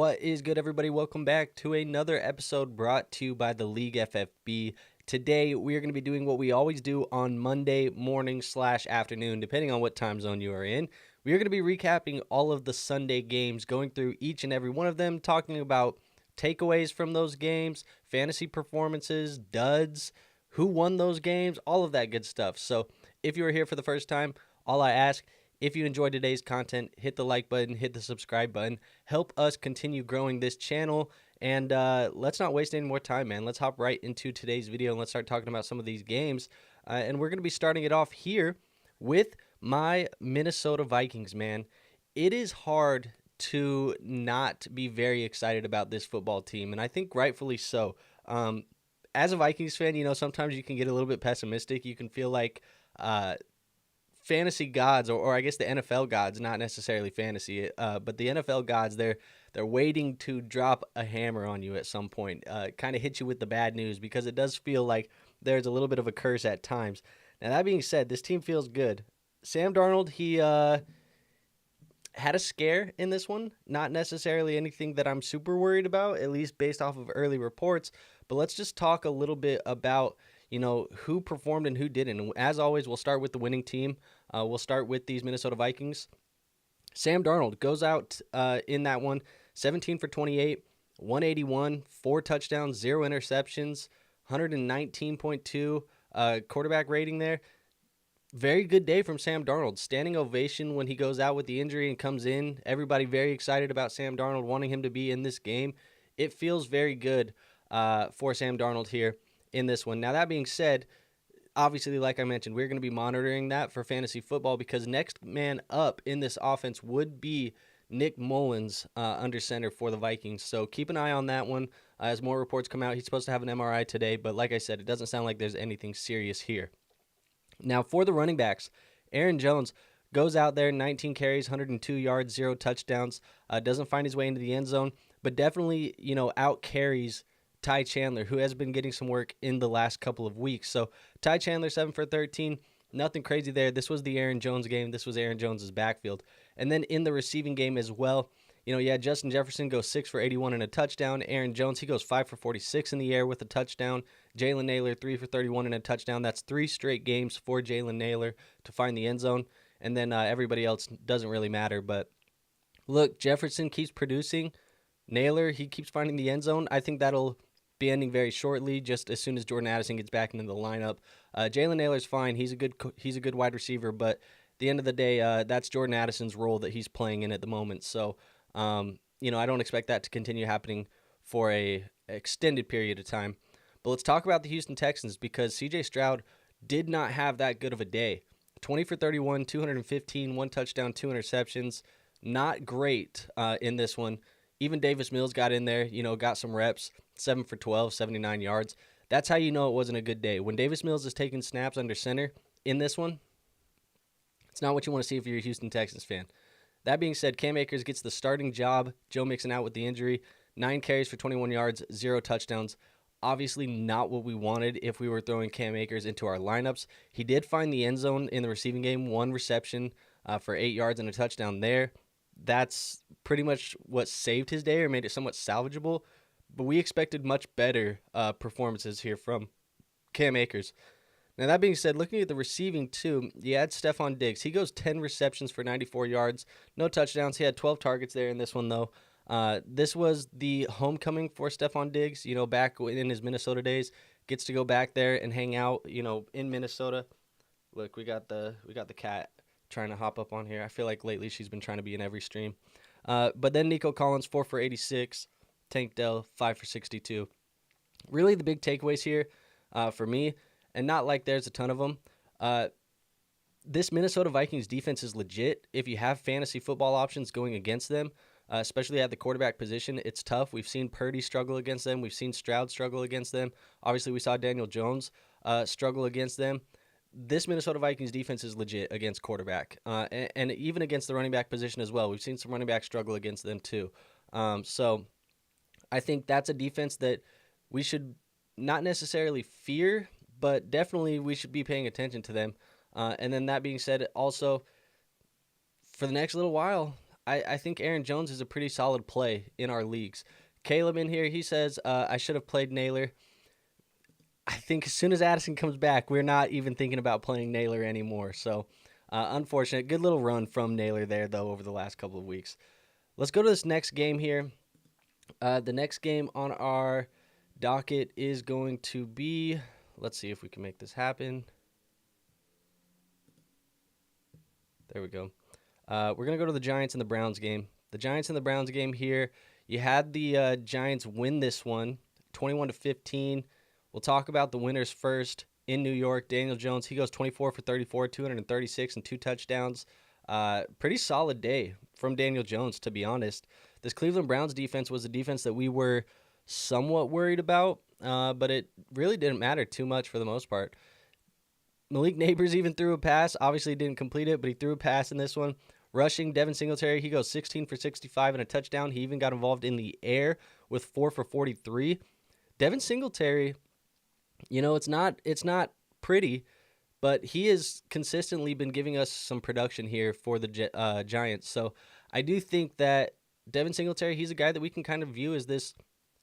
What is good, everybody? Welcome back to another episode brought to you by the League FFB. Today, we are going to be doing what we always do on Monday morning/afternoon, depending on what time zone you are in. We are going to be recapping all of the Sunday games, going through each and every one of them, talking about takeaways from those games, fantasy performances, duds, who won those games, all of that good stuff. So if you are here for the first time, all I ask, if you enjoyed today's content, hit the like button, hit the subscribe button. Help us continue growing this channel. And let's not waste any more time, man. Let's hop right into today's video and let's start talking about some of these games. And we're going to be starting it off here with my Minnesota Vikings, man. It is hard to not be very excited about this football team, and I think rightfully so. As a Vikings fan, you know, sometimes you can get a little bit pessimistic. You can feel like fantasy gods, or I guess the NFL gods, not necessarily fantasy, but the NFL gods, they're waiting to drop a hammer on you at some point, kind of hit you with the bad news, because it does feel like there's a little bit of a curse at times. Now, that being said, this team feels good. Sam Darnold, he had a scare in this one, not necessarily anything that I'm super worried about, at least based off of early reports, but let's just talk a little bit about who performed and who didn't. And as always, we'll start with the winning team. We'll start with these Minnesota Vikings. Sam Darnold goes out in that one, 17 for 28, 181, 4 touchdowns, 0 interceptions, 119.2 quarterback rating there. Very good day from Sam Darnold. Standing ovation when he goes out with the injury and comes in. Everybody very excited about Sam Darnold, wanting him to be in this game. It feels very good for Sam Darnold here in this one. Now, that being said, obviously, like I mentioned, we're going to be monitoring that for fantasy football, because next man up in this offense would be Nick Mullins under center for the Vikings. So keep an eye on that one as more reports come out. He's supposed to have an MRI today, but like I said, it doesn't sound like there's anything serious here. Now, for the running backs, Aaron Jones goes out there, 19 carries, 102 yards, 0 touchdowns, doesn't find his way into the end zone, but definitely, out carries Ty Chandler, who has been getting some work in the last couple of weeks. So Ty Chandler, 7 for 13, nothing crazy there. This was the Aaron Jones game. This was Aaron Jones's backfield. And then in the receiving game as well, Justin Jefferson goes 6 for 81 and a touchdown. Aaron Jones, he goes 5 for 46 in the air with a touchdown. Jalen Nailor, 3 for 31 and a touchdown. That's 3 straight games for Jalen Nailor to find the end zone. And then everybody else doesn't really matter. But look, Jefferson keeps producing. Nailor, he keeps finding the end zone. I think that'll be ending very shortly, just as soon as Jordan Addison gets back into the lineup. Jalen Nailor's fine. He's a good wide receiver, but at the end of the day, that's Jordan Addison's role that he's playing in at the moment. So, I don't expect that to continue happening for a extended period of time. But let's talk about the Houston Texans, because C.J. Stroud did not have that good of a day. 20 for 31, 215, 1 touchdown, 2 interceptions. Not great in this one. Even Davis Mills got in there, got some reps, 7 for 12, 79 yards. That's how you know it wasn't a good day. When Davis Mills is taking snaps under center in this one, it's not what you want to see if you're a Houston Texans fan. That being said, Cam Akers gets the starting job. Joe Mixon out with the injury. 9 carries for 21 yards, 0 touchdowns. Obviously not what we wanted if we were throwing Cam Akers into our lineups. He did find the end zone in the receiving game, 1 reception for 8 yards and a touchdown there. That's pretty much what saved his day or made it somewhat salvageable. But we expected much better performances here from Cam Akers. Now, that being said, looking at the receiving too, you had Stephon Diggs. He goes 10 receptions for 94 yards, no touchdowns. He had 12 targets there in this one, though. This was the homecoming for Stephon Diggs, back in his Minnesota days. Gets to go back there and hang out, in Minnesota. Look, we got the cat trying to hop up on here. I feel like lately she's been trying to be in every stream. But then Nico Collins, 4 for 86. Tank Dell, 5 for 62. Really the big takeaways here for me, and not like there's a ton of them. This Minnesota Vikings defense is legit. If you have fantasy football options going against them, especially at the quarterback position, it's tough. We've seen Purdy struggle against them. We've seen Stroud struggle against them. Obviously, we saw Daniel Jones struggle against them. This Minnesota Vikings defense is legit against quarterback, and even against the running back position as well. We've seen some running backs struggle against them too. So I think that's a defense that we should not necessarily fear, but definitely we should be paying attention to them. And then that being said, also, for the next little while, I think Aaron Jones is a pretty solid play in our leagues. Caleb in here, he says, I should have played Naylor. I think as soon as Addison comes back, we're not even thinking about playing Naylor anymore. So, unfortunate. Good little run from Naylor there, though, over the last couple of weeks. Let's go to this next game here. The next game on our docket is going to be, let's see if we can make this happen. There we go. We're going to go to the Giants and the Browns game. The Giants and the Browns game here, you had the Giants win this one, 21-15. We'll talk about the winners first. In New York, Daniel Jones, he goes 24 for 34, 236 and 2 touchdowns. Pretty solid day from Daniel Jones, to be honest. This Cleveland Browns defense was a defense that we were somewhat worried about, but it really didn't matter too much for the most part. Malik Neighbors even threw a pass. Obviously didn't complete it, but he threw a pass in this one. Rushing, Devin Singletary, he goes 16 for 65 and a touchdown. He even got involved in the air with 4 for 43. Devin Singletary, it's not pretty, but he has consistently been giving us some production here for the Giants. So I do think that Devin Singletary, he's a guy that we can kind of view as this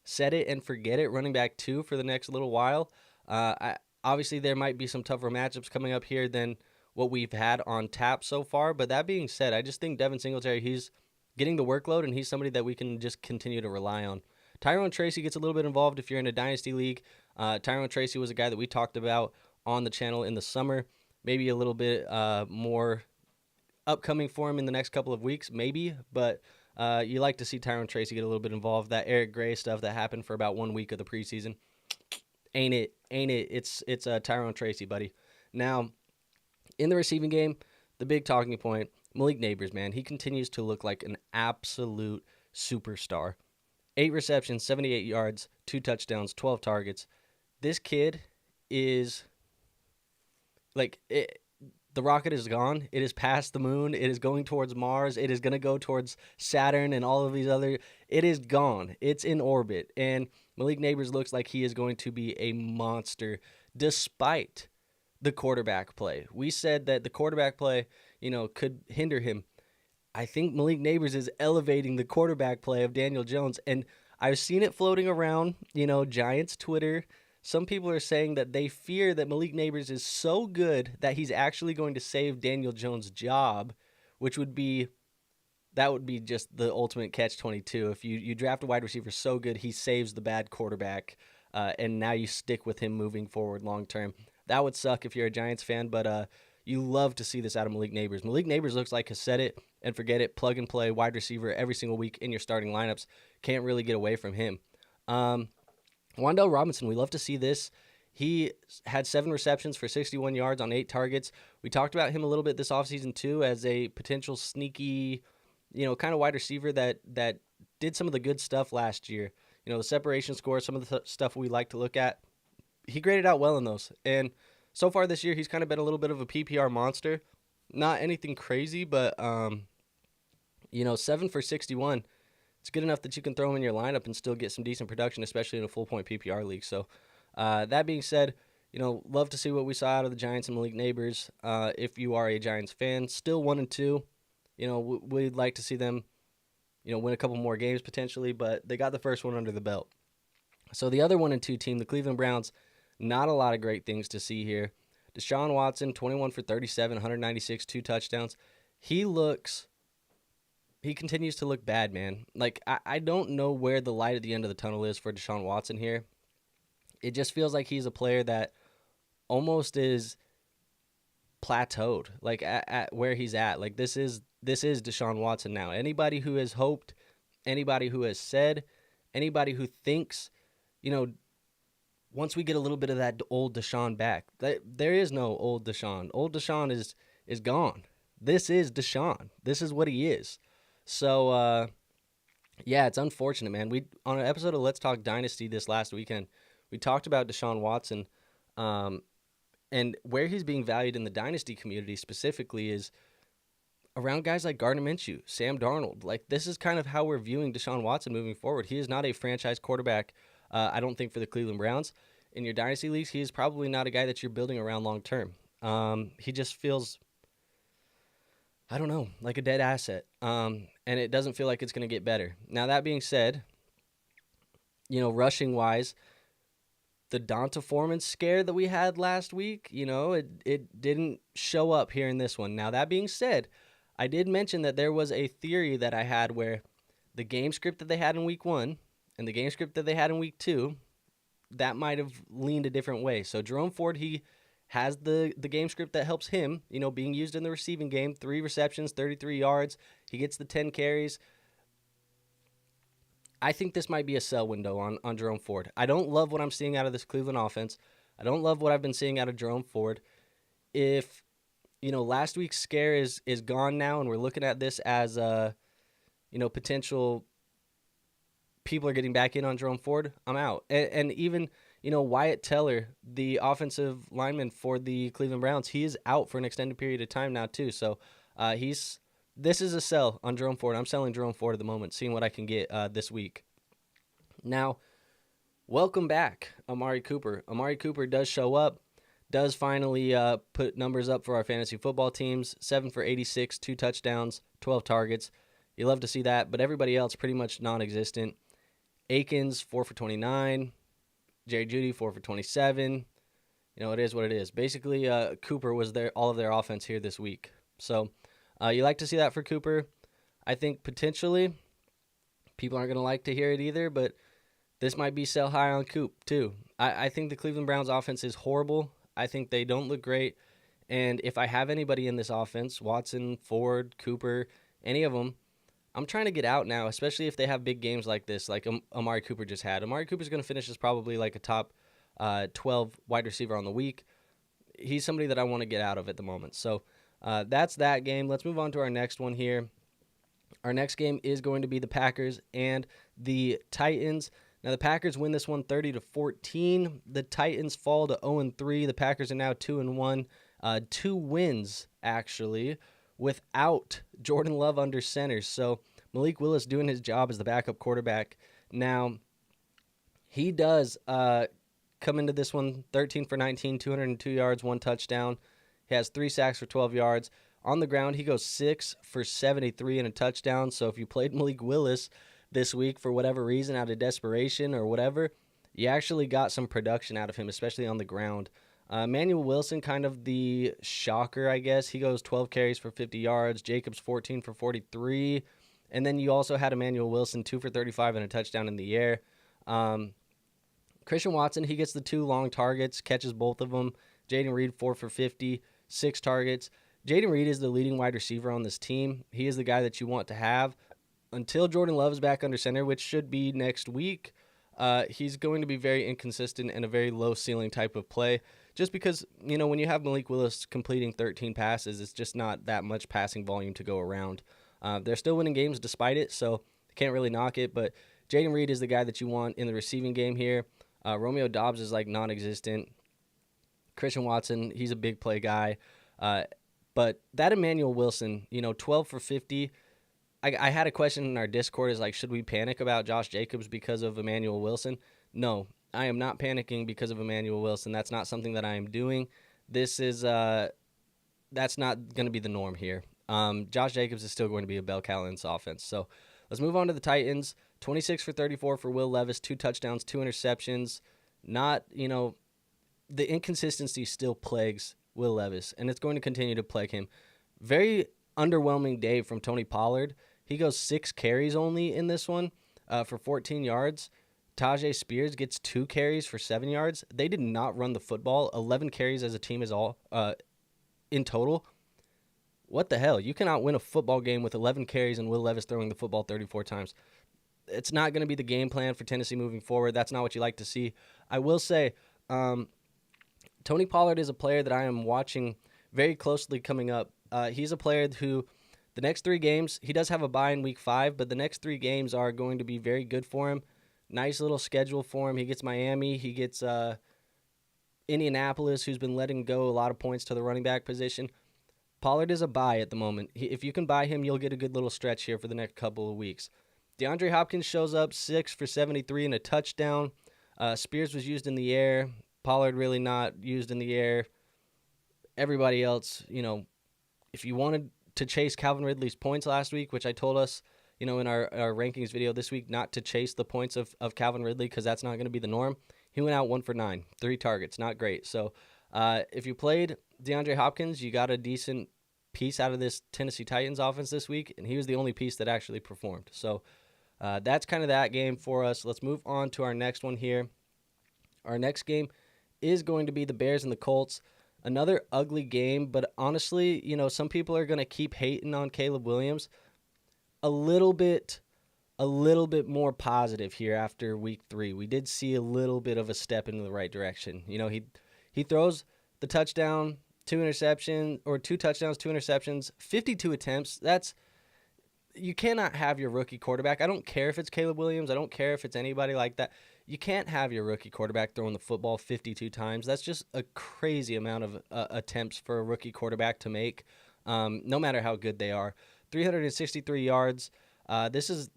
set it and forget it running back 2 for the next little while. Obviously, there might be some tougher matchups coming up here than what we've had on tap so far. But that being said, I just think Devin Singletary, he's getting the workload, and he's somebody that we can just continue to rely on. Tyrone Tracy gets a little bit involved if you're in a dynasty league. Tyrone Tracy was a guy that we talked about on the channel in the summer. Maybe a little bit more upcoming for him in the next couple of weeks, maybe. But you like to see Tyrone Tracy get a little bit involved. That Eric Gray stuff that happened for about 1 week of the preseason. Ain't it? It's Tyrone Tracy, buddy. Now, in the receiving game, the big talking point, Malik Neighbors, man. He continues to look like an absolute superstar. 8 receptions, 78 yards, 2 touchdowns, 12 targets. This kid is like the rocket is gone. It is past the moon. It is going towards Mars. It is going to go towards Saturn and all of these other. It is gone. It's in orbit. And Malik Neighbors looks like he is going to be a monster despite the quarterback play. We said that the quarterback play, could hinder him. I think Malik Neighbors is elevating the quarterback play of Daniel Jones. And I've seen it floating around, Giants Twitter. Some people are saying that they fear that Malik Neighbors is so good that he's actually going to save Daniel Jones' job, which would be just the ultimate catch-22. If you draft a wide receiver so good, he saves the bad quarterback, and now you stick with him moving forward long-term. That would suck if you're a Giants fan, but you love to see this out of Malik Neighbors. Malik Neighbors looks like a set it and forget it, plug-and-play wide receiver every single week in your starting lineups. Can't really get away from him. Wan'Dale Robinson, we love to see this. He had 7 receptions for 61 yards on 8 targets. We talked about him a little bit this offseason too as a potential sneaky, kind of wide receiver that did some of the good stuff last year. The separation score, some of the stuff we like to look at. He graded out well in those. And so far this year, he's kind of been a little bit of a PPR monster. Not anything crazy, but, 7 for 61. It's good enough that you can throw him in your lineup and still get some decent production, especially in a full-point PPR league. So that being said, love to see what we saw out of the Giants and Malik Neighbors. If you are a Giants fan, still 1-2. We'd like to see them, win a couple more games potentially, but they got the first one under the belt. So the other 1-2 team, the Cleveland Browns, not a lot of great things to see here. Deshaun Watson, 21 for 37, 196, 2 touchdowns. He continues to look bad, man. Like, I don't know where the light at the end of the tunnel is for Deshaun Watson here. It just feels like he's a player that almost is plateaued, like at where he's at. Like, this is Deshaun Watson now. Anybody who has hoped, anybody who has said, anybody who thinks, once we get a little bit of that old Deshaun back, there is no old Deshaun. Old Deshaun is gone. This is Deshaun. This is what he is. So, it's unfortunate, man. We on an episode of Let's Talk Dynasty this last weekend, we talked about Deshaun Watson, and where he's being valued in the dynasty community specifically is around guys like Gardner Minshew, Sam Darnold. Like, this is kind of how we're viewing Deshaun Watson moving forward. He is not a franchise quarterback, I don't think, for the Cleveland Browns. In your dynasty leagues, he is probably not a guy that you're building around long term. He just feels, I don't know, like a dead asset. and it doesn't feel like it's going to get better. Now, that being said, rushing-wise, the Donta Foreman scare that we had last week, it didn't show up here in this one. Now, that being said, I did mention that there was a theory that I had where the game script that they had in week 1 and the game script that they had in week 2, that might have leaned a different way. So Jerome Ford, he has the game script that helps him, being used in the receiving game, 3 receptions, 33 yards. He gets the 10 carries. I think this might be a sell window on Jerome Ford. I don't love what I'm seeing out of this Cleveland offense. I don't love what I've been seeing out of Jerome Ford. If, last week's scare is gone now and we're looking at this as, potential people are getting back in on Jerome Ford, I'm out. And even, Wyatt Teller, the offensive lineman for the Cleveland Browns, he is out for an extended period of time now too. So this is a sell on Jerome Ford. I'm selling Jerome Ford at the moment, seeing what I can get this week. Now, welcome back, Amari Cooper. Amari Cooper does show up, does finally put numbers up for our fantasy football teams. 7 for 86, 2 touchdowns, 12 targets. You love to see that, but everybody else pretty much non-existent. Akins, 4 for 29. Jerry Jeudy, 4 for 27. It is what it is. Basically, Cooper was all of their offense here this week. So you like to see that for Cooper. I think potentially people aren't going to like to hear it either, but this might be sell high on Coop too. I think the Cleveland Browns offense is horrible. I think they don't look great. And if I have anybody in this offense, Watson, Ford, Cooper, any of them, I'm trying to get out now, especially if they have big games like this, like Amari Cooper just had. Amari Cooper's going to finish as probably like a top 12 wide receiver on the week. He's somebody that I want to get out of at the moment. So that's that game. Let's move on to our next one here. Our next game is going to be the Packers and the Titans. Now, the Packers win this one 30-14. The Titans fall to 0-3. The Packers are now 2-1. 2 wins, actually, without Jordan Love under center. So Malik Willis doing his job as the backup quarterback. Now, he does come into this one 13 for 19, 202 yards, 1 touchdown. He has 3 sacks for 12 yards. On the ground, he goes 6 for 73 and a touchdown. So if you played Malik Willis this week for whatever reason, out of desperation or whatever, you actually got some production out of him, especially on the ground. Emmanuel Wilson, kind of the shocker, I guess. He goes 12 carries for 50 yards. Jacobs, 14 for 43. And then you also had Emmanuel Wilson, 2 for 35 and a touchdown in the air. Christian Watson, he gets the 2 long targets, catches both of them. Jaden Reed, 4 for 50, 6 targets. Jaden Reed is the leading wide receiver on this team. He is the guy that you want to have. Until Jordan Love is back under center, which should be next week, he's going to be very inconsistent and a very low ceiling type of play. Just because, when you have Malik Willis completing 13 passes, it's just not that much passing volume to go around. They're still winning games despite it, so can't really knock it. But Jaden Reed is the guy that you want in the receiving game here. Romeo Doubs is like non-existent. Christian Watson, he's a big play guy. But that Emmanuel Wilson, 12 for 50. I had a question in our Discord is like, should we panic about Josh Jacobs because of Emmanuel Wilson? No, I am not panicking because of Emmanuel Wilson. That's not something that I am doing. This is that's not going to be the norm here. Josh Jacobs is still going to be a bell cow in this offense. So let's move on to the Titans. 26 for 34 for Will Levis, 2 touchdowns, 2 interceptions. Not, the inconsistency still plagues Will Levis, and it's going to continue to plague him. Very underwhelming day from Tony Pollard. He goes 6 carries only in this one for 14 yards. Tajay Spears gets 2 carries for 7 yards. They did not run the football. 11 carries as a team is all in total. What the hell? You cannot win a football game with 11 carries and Will Levis throwing the football 34 times. It's not going to be the game plan for Tennessee moving forward. That's not what you like to see. I will say Tony Pollard is a player that I am watching very closely coming up. He's a player who the next 3 games, he does have a bye in week 5, but the next 3 games are going to be very good for him. Nice little schedule for him. He gets Miami. He gets Indianapolis, who's been letting go a lot of points to the running back position. Pollard is a buy at the moment. If you can buy him, you'll get a good little stretch here for the next couple of weeks. DeAndre Hopkins shows up, 6 for 73 and a touchdown. Spears was used in the air. Pollard really not used in the air. Everybody else, if you wanted to chase Calvin Ridley's points last week, which I told us in our rankings video this week, not to chase the points of Calvin Ridley because that's not going to be the norm. He went out 1 for 9, 3 targets, not great. So if you played DeAndre Hopkins, you got a decent piece out of this Tennessee Titans offense this week, and he was the only piece that actually performed. So that's kind of that game for us. Let's move on to our next one here. Our next game is going to be the Bears and the Colts. Another ugly game, but honestly, some people are going to keep hating on Caleb Williams. A little bit more positive here after week 3. We did see a little bit of a step into the right direction. He throws the touchdown, 2 touchdowns, 2 interceptions, 52 attempts. You cannot have your rookie quarterback. I don't care if it's Caleb Williams. I don't care if it's anybody like that. You can't have your rookie quarterback throwing the football 52 times. That's just a crazy amount of attempts for a rookie quarterback to make, no matter how good they are. 363 yards. This is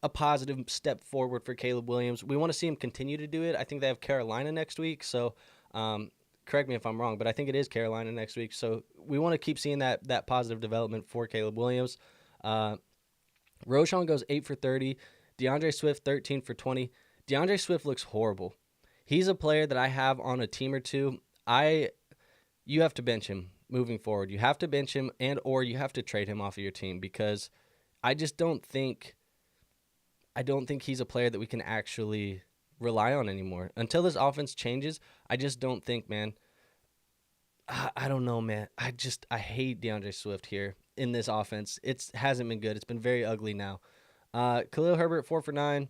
a positive step forward for Caleb Williams. We want to see him continue to do it. I think they have Carolina next week, so correct me if I'm wrong, but I think it is Carolina next week. So we want to keep seeing that positive development for Caleb Williams. Roschon goes 8 for 30. DeAndre Swift 13 for 20. DeAndre Swift looks horrible. He's a player that I have on a team or two. You have to bench him moving forward. You have to bench him or you have to trade him off of your team because I don't think he's a player that we can actually rely on anymore. Until this offense changes, I just don't think, man. I don't know, man. I hate DeAndre Swift here in this offense. It hasn't been good. It's been very ugly now. Khalil Herbert, 4 for 9.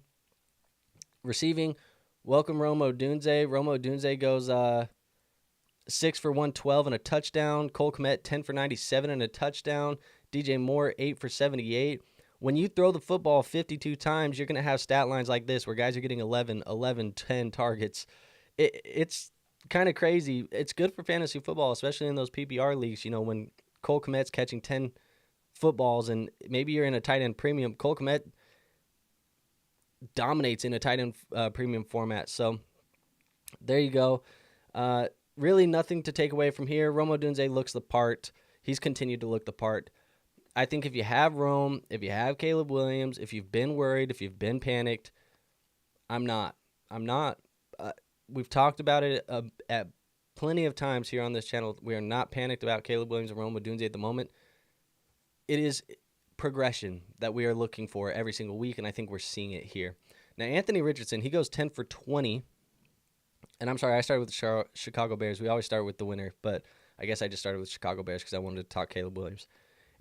Receiving, welcome Rome Odunze. Rome Odunze goes 6 for 112 and a touchdown. Cole Kmet, 10 for 97 and a touchdown. DJ Moore, 8 for 78. When you throw the football 52 times, you're going to have stat lines like this where guys are getting 11, 10 targets. It's kind of crazy. It's good for fantasy football, especially in those PPR leagues. When Cole Kmet's catching 10 footballs and maybe you're in a tight end premium, Cole Kmet dominates in a tight end premium format. So there you go. Really nothing to take away from here. Rome Odunze looks the part. He's continued to look the part. I think if you have Rome, if you have Caleb Williams, if you've been worried, if you've been panicked, I'm not. We've talked about it at plenty of times here on this channel. We are not panicked about Caleb Williams and Rome Odunze at the moment. It is progression that we are looking for every single week, and I think we're seeing it here. Now, Anthony Richardson, he goes 10 for 20. And I'm sorry, I started with the Chicago Bears. We always start with the winner, but I guess I just started with Chicago Bears because I wanted to talk Caleb Williams.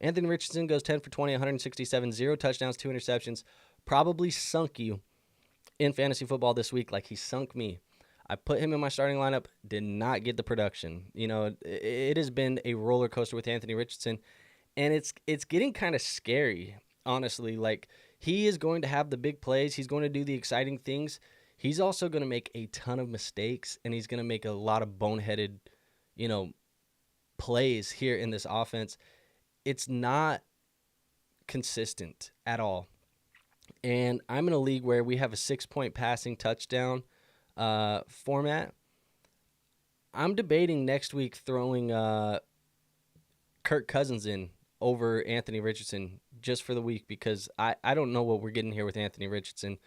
Anthony Richardson goes 10 for 20, 167, 0 touchdowns, 2 interceptions. Probably sunk you in fantasy football this week like he sunk me. I put him in my starting lineup, did not get the production. It has been a roller coaster with Anthony Richardson, and it's getting kind of scary, honestly. Like, he is going to have the big plays. He's going to do the exciting things. He's also going to make a ton of mistakes, and he's going to make a lot of boneheaded, plays here in this offense. It's not consistent at all. And I'm in a league where we have a 6-point passing touchdown format. I'm debating next week throwing Kirk Cousins in over Anthony Richardson just for the week because I don't know what we're getting here with Anthony Richardson.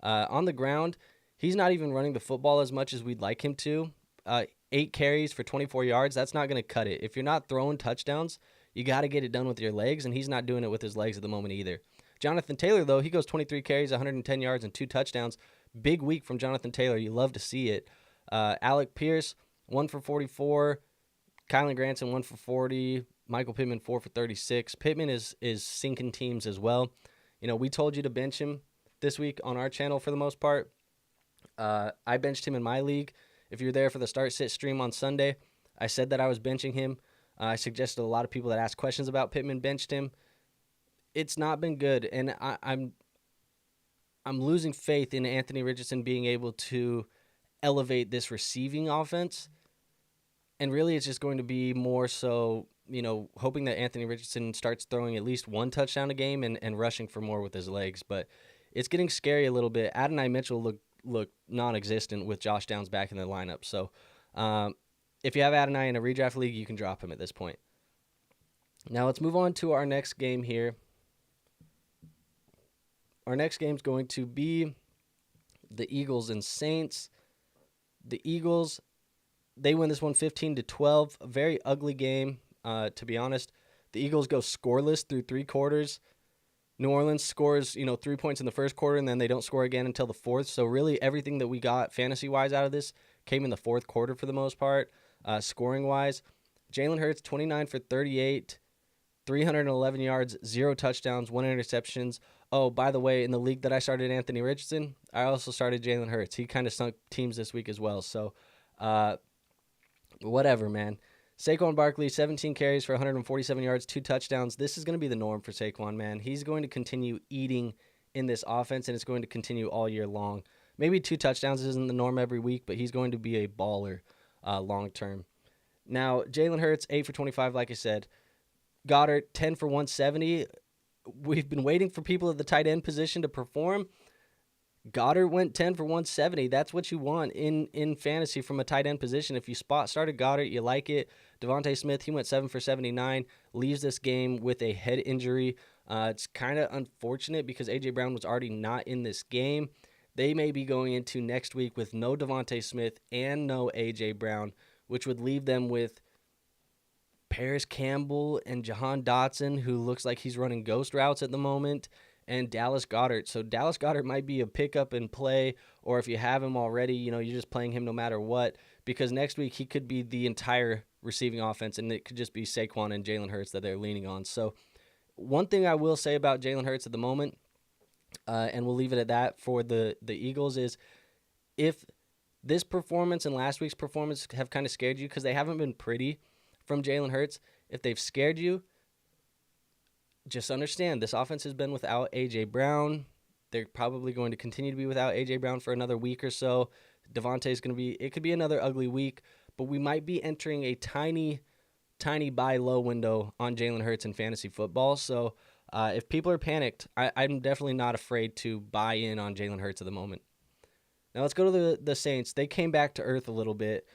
On the ground, he's not even running the football as much as we'd like him to. 8 carries for 24 yards, that's not going to cut it. If you're not throwing touchdowns, you got to get it done with your legs, and he's not doing it with his legs at the moment either. Jonathan Taylor, though, he goes 23 carries, 110 yards, and 2 touchdowns. Big week from Jonathan Taylor. You love to see it. Alec Pierce, 1 for 44. Kylan Granson, 1 for 40. Michael Pittman, 4 for 36. Pittman is sinking teams as well. We told you to bench him this week on our channel for the most part. I benched him in my league. If you're there for the start-sit stream on Sunday, I said that I was benching him. I suggested a lot of people that asked questions about Pittman benched him. It's not been good, and I'm losing faith in Anthony Richardson being able to elevate this receiving offense. And really, it's just going to be more so, hoping that Anthony Richardson starts throwing at least 1 touchdown a game and rushing for more with his legs. But it's getting scary a little bit. Adonai Mitchell looked non-existent with Josh Downs back in the lineup. So if you have Adonai in a redraft league, you can drop him at this point. Now let's move on to our next game here. Our next game is going to be the Eagles and Saints. The Eagles, they win this one 15-12. A very ugly game, to be honest. The Eagles go scoreless through 3 quarters. New Orleans scores, 3 points in the first quarter, and then they don't score again until the fourth. So really everything that we got fantasy-wise out of this came in the fourth quarter for the most part, scoring-wise. Jalen Hurts, 29 for 38, 311 yards, 0 touchdowns, 1 interceptions. Oh, by the way, in the league that I started Anthony Richardson, I also started Jalen Hurts. He kind of sunk teams this week as well. So, whatever, man. Saquon Barkley, 17 carries for 147 yards, 2 touchdowns. This is going to be the norm for Saquon, man. He's going to continue eating in this offense, and it's going to continue all year long. Maybe 2 touchdowns isn't the norm every week, but he's going to be a baller long term. Now, Jalen Hurts, 8 for 25, like I said. Goddard, 10 for 170. We've been waiting for people at the tight end position to perform. Goddard went 10 for 170. That's what you want in fantasy from a tight end position. If you started Goddard, you like it. Devontae Smith, he went 7 for 79, leaves this game with a head injury. It's kind of unfortunate because A.J. Brown was already not in this game. They may be going into next week with no Devontae Smith and no A.J. Brown, which would leave them with Paris Campbell and Jahan Dotson, who looks like he's running ghost routes at the moment, and Dallas Goedert. So Dallas Goedert might be a pickup and play, or if you have him already, you're just playing him no matter what, because next week he could be the entire receiving offense, and it could just be Saquon and Jalen Hurts that they're leaning on. So one thing I will say about Jalen Hurts at the moment, and we'll leave it at that for the Eagles, is if this performance and last week's performance have kind of scared you, because they haven't been pretty from Jalen Hurts, if they've scared you, just understand this offense has been without A.J. Brown. They're probably going to continue to be without A.J. Brown for another week or so. Devontae's going to be, it could be another ugly week, but we might be entering a tiny buy low window on Jalen Hurts in fantasy football. So if people are panicked, I'm definitely not afraid to buy in on Jalen Hurts at the moment. Now let's go to the Saints. They came back to earth a little bit.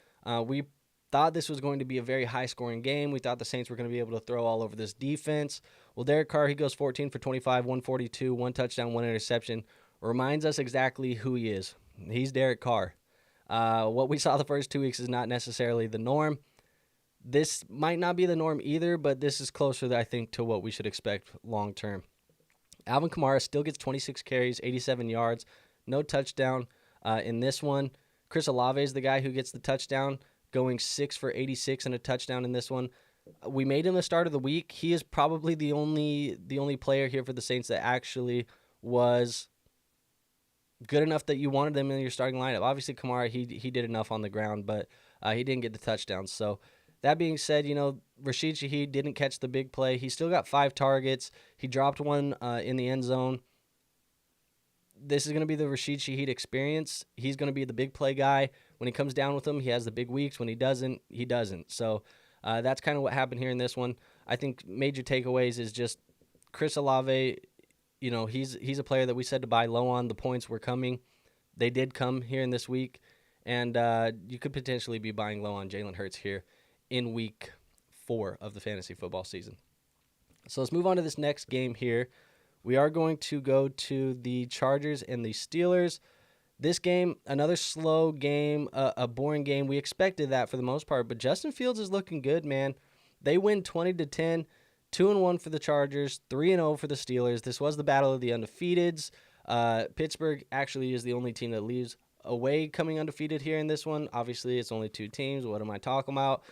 We thought this was going to be a very high-scoring game. We thought the Saints were going to be able to throw all over this defense. Well, Derek Carr, he goes 14 for 25, 142, 1 touchdown, 1 interception. Reminds us exactly who he is. He's Derek Carr. What we saw the first 2 weeks is not necessarily the norm. This might not be the norm either, but this is closer, I think, to what we should expect long-term. Alvin Kamara still gets 26 carries, 87 yards, no touchdown in this one. Chris Olave is the guy who gets the touchdown, going 6 for 86 and a touchdown in this one. We made him the start of the week. He is probably the only player here for the Saints that actually was good enough that you wanted them in your starting lineup. Obviously, Kamara, he did enough on the ground, but he didn't get the touchdown. So that being said, Rashid Shaheed didn't catch the big play. He still got 5 targets. He dropped one in the end zone. This is going to be the Rashid Shaheed experience. He's going to be the big play guy. When he comes down with them, he has the big weeks. When he doesn't, he doesn't. So that's kind of what happened here in this one. I think major takeaways is just Chris Olave, he's a player that we said to buy low on. The points were coming. They did come here in this week. And you could potentially be buying low on Jalen Hurts here in week 4 of the fantasy football season. So let's move on to this next game here. We are going to go to the Chargers and the Steelers. This game, another slow game, a boring game. We expected that for the most part, but Justin Fields is looking good, man. They win 20-10, 2-1 for the Chargers, 3-0 for the Steelers. This was the battle of the undefeateds. Pittsburgh actually is the only team that leaves away coming undefeated here in this one. Obviously, it's only 2 teams. What am I talking about?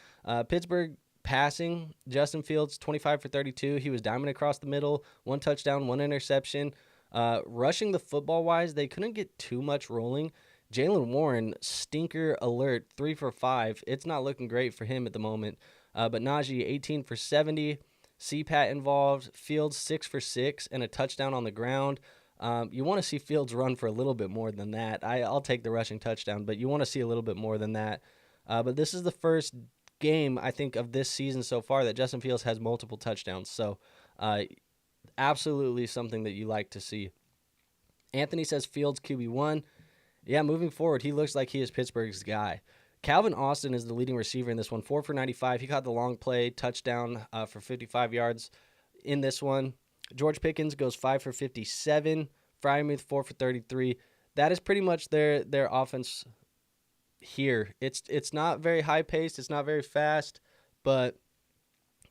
Pittsburgh passing, Justin Fields, 25 for 32. He was diamond across the middle, 1 touchdown, 1 interception. Rushing the football-wise, they couldn't get too much rolling. Jaylen Warren, stinker alert, 3 for 5. It's not looking great for him at the moment. But Najee, 18 for 70. CPAT involved. Fields, 6 for 6, and a touchdown on the ground. You want to see Fields run for a little bit more than that. I'll take the rushing touchdown, but you want to see a little bit more than that. But this is the first game, I think, of this season so far that Justin Fields has multiple touchdowns. So absolutely something that you like to see. Anthony says Fields QB1. Yeah, moving forward, he looks like he is Pittsburgh's guy. Calvin Austin is the leading receiver in this one, 4 for 95. He caught the long play, touchdown for 55 yards in this one. George Pickens goes 5 for 57, Frymuth 4 for 33. That is pretty much their offense here. It's not very high paced. It's not very fast, but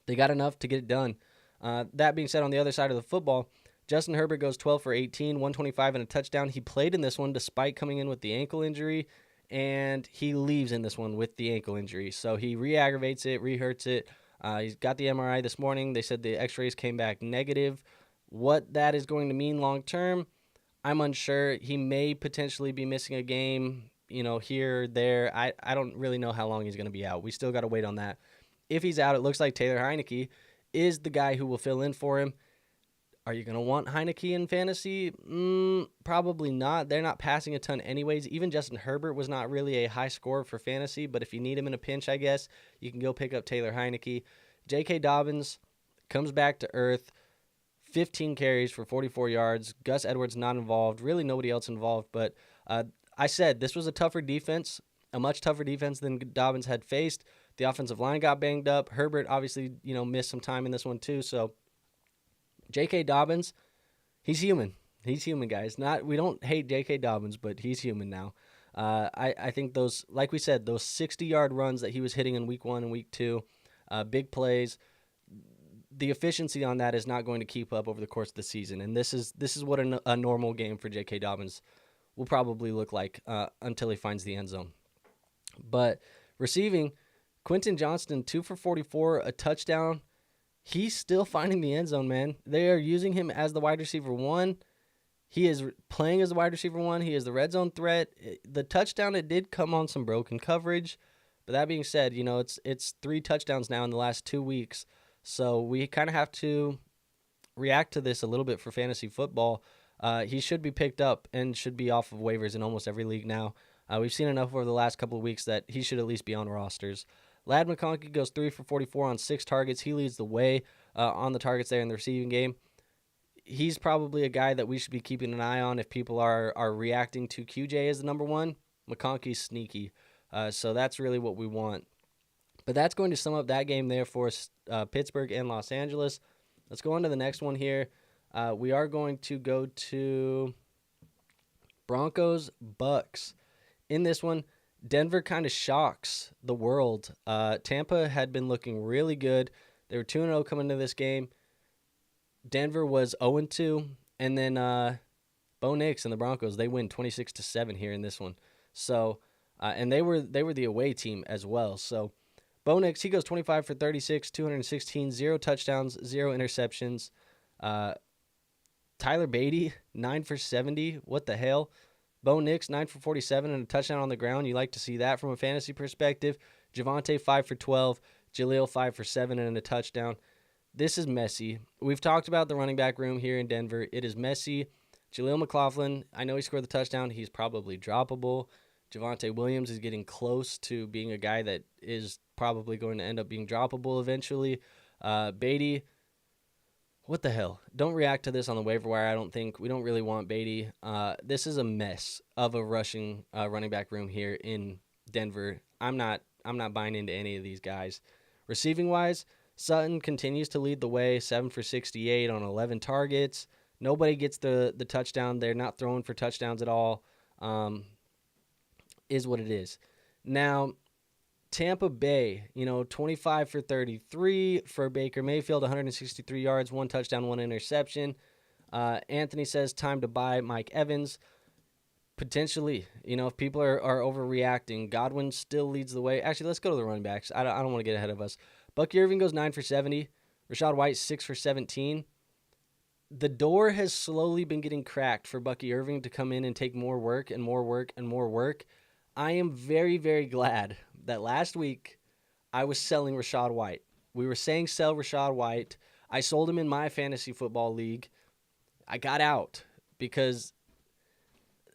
they got enough to get it done. That being said, on the other side of the football, Justin Herbert goes 12 for 18, 125 and a touchdown. He played in this one despite coming in with the ankle injury, and he leaves in this one with the ankle injury. So he re-aggravates it, re-hurts it. He's got the MRI this morning. They said the x-rays came back negative. What that is going to mean long term, I'm unsure. He may potentially be missing a game, here or there. I don't really know how long he's going to be out. We still got to wait on that. If he's out, it looks like Taylor Heinicke is the guy who will fill in for him. Are you going to want Heinicke in fantasy? Probably not. They're not passing a ton anyways. Even Justin Herbert was not really a high scorer for fantasy, but if you need him in a pinch, I guess, you can go pick up Taylor Heinicke. J.K. Dobbins comes back to earth, 15 carries for 44 yards. Gus Edwards not involved. Really nobody else involved, but I said this was a tougher defense, a much tougher defense than Dobbins had faced. The offensive line got banged up. Herbert obviously, missed some time in this one too, so J.K. Dobbins, he's human. He's human, guys. We don't hate J.K. Dobbins, but he's human now. I think those, like we said, those 60-yard runs that he was hitting in week 1 and week 2, big plays, the efficiency on that is not going to keep up over the course of the season. And this is what a normal game for J.K. Dobbins will probably look like until he finds the end zone. But receiving, Quentin Johnston, 2 for 44, a touchdown. He's still finding the end zone, man. They are using him as the wide receiver 1. He is playing as the wide receiver 1. He is the red zone threat. The touchdown, it did come on some broken coverage. But that being said, it's 3 touchdowns now in the last 2 weeks. So we kind of have to react to this a little bit for fantasy football. He should be picked up and should be off of waivers in almost every league now. We've seen enough over the last couple of weeks that he should at least be on rosters. Ladd McConkey goes 3 for 44 on 6 targets. He leads the way on the targets there in the receiving game. He's probably a guy that we should be keeping an eye on if people are reacting to QJ as the number 1. McConkey's sneaky. So that's really what we want. But that's going to sum up that game there for Pittsburgh and Los Angeles. Let's go on to the next one here. We are going to go to Broncos, Bucks. In this one, Denver kind of shocks the world. Tampa had been looking really good. They were 2-0 coming into this game. Denver was 0-2, and then Bo Nix and the Broncos, they win 26-7 here in this one. So, and they were the away team as well. So, Bo Nix, he goes 25 for 36, 216, 0 touchdowns, 0 interceptions. Tyler Beatty, 9 for 70. What the hell? Bo Nix, 9 for 47 and a touchdown on the ground. You like to see that from a fantasy perspective. Javonte, 5 for 12. Jaleel, 5 for 7 and a touchdown. This is messy. We've talked about the running back room here in Denver. It is messy. Jaleel McLaughlin, I know he scored the touchdown. He's probably droppable. Javonte Williams is getting close to being a guy that is probably going to end up being droppable eventually. Beatty, what the hell? Don't react to this on the waiver wire, I don't think. We don't really want Beatty. This is a mess of a rushing running back room here in Denver. I'm not buying into any of these guys. Receiving-wise, Sutton continues to lead the way, 7 for 68 on 11 targets. Nobody gets the touchdown. They're not throwing for touchdowns at all. Is what it is. Now, Tampa Bay, 25 for 33 for Baker Mayfield, 163 yards, 1 touchdown, 1 interception. Anthony says time to buy Mike Evans. Potentially, if people are overreacting, Godwin still leads the way. Actually, let's go to the running backs. I don't want to get ahead of us. Bucky Irving goes 9 for 70. Rashad White, 6 for 17. The door has slowly been getting cracked for Bucky Irving to come in and take more work and more work and more work. I am very, very glad that last week I was selling Rashad White. We were saying sell Rashad White. I sold him in my fantasy football league. I got out because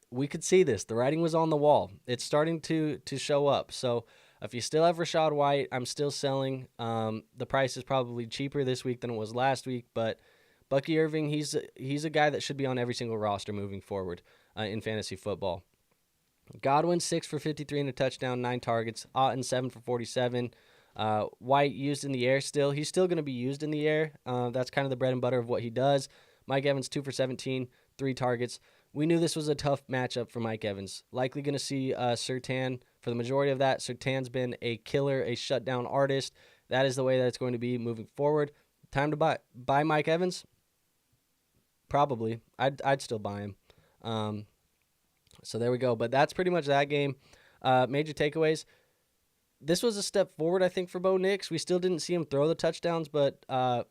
we could see this. The writing was on the wall. It's starting to show up. So if you still have Rashad White, I'm still selling. The price is probably cheaper this week than it was last week, but Bucky Irving, he's a guy that should be on every single roster moving forward in fantasy football. Godwin, 6 for 53 and a touchdown, 9 targets. Otten, 7 for 47. White used in the air still. He's still going to be used in the air. That's kind of the bread and butter of what he does. Mike Evans, 2 for 17, 3 targets. We knew this was a tough matchup for Mike Evans. Likely going to see Surtain for the majority of that. Surtain's been a killer, a shutdown artist. That is the way that it's going to be moving forward. Time to buy Mike Evans? Probably. I'd still buy him. So there we go. But that's pretty much that game. Major takeaways. This was a step forward, I think, for Bo Nix. We still didn't see him throw the touchdowns, but a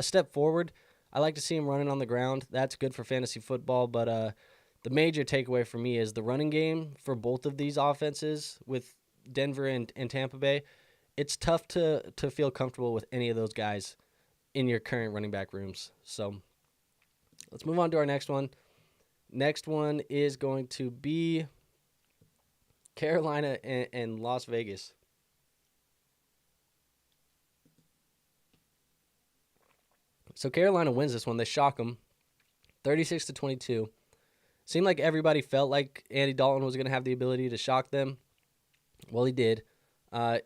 step forward. I like to see him running on the ground. That's good for fantasy football. But the major takeaway for me is the running game for both of these offenses with Denver and Tampa Bay. It's tough to feel comfortable with any of those guys in your current running back rooms. So let's move on to our next one. Next one is going to be Carolina and Las Vegas. So Carolina wins this one. They shock them 36-22. Seemed like everybody felt like Andy Dalton was going to have the ability to shock them. Well, he did. Come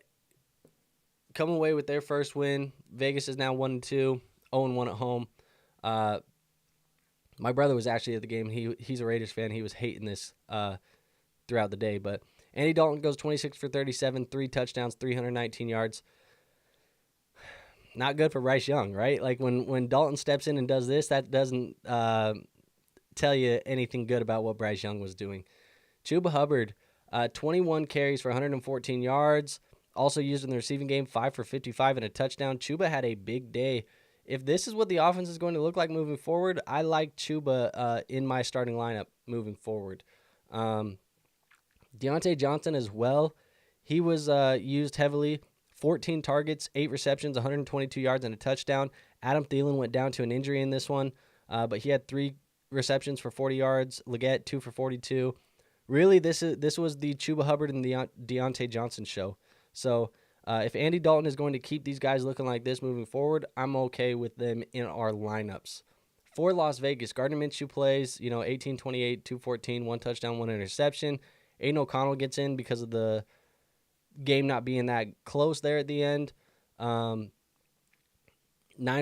away with their first win. Vegas is now 1-2, 0-1 at home. My brother was actually at the game. He's a Raiders fan. He was hating this throughout the day. But Andy Dalton goes 26 for 37, 3 touchdowns, 319 yards. Not good for Bryce Young, right? Like when Dalton steps in and does this, that doesn't tell you anything good about what Bryce Young was doing. Chuba Hubbard, 21 carries for 114 yards. Also used in the receiving game, 5 for 55 and a touchdown. Chuba had a big day. If this is what the offense is going to look like moving forward, I like Chuba in my starting lineup moving forward. Deontay Johnson as well. He was used heavily. 14 targets, 8 receptions, 122 yards, and a touchdown. Adam Thielen went down to an injury in this one, but he had 3 receptions for 40 yards. Leggett, 2 for 42. Really, this was the Chuba Hubbard and the Deontay Johnson show. So if Andy Dalton is going to keep these guys looking like this moving forward, I'm okay with them in our lineups. For Las Vegas, Gardner Minshew plays, 18-28, 214, 1 touchdown, 1 interception. Aiden O'Connell gets in because of the game not being that close there at the end. 9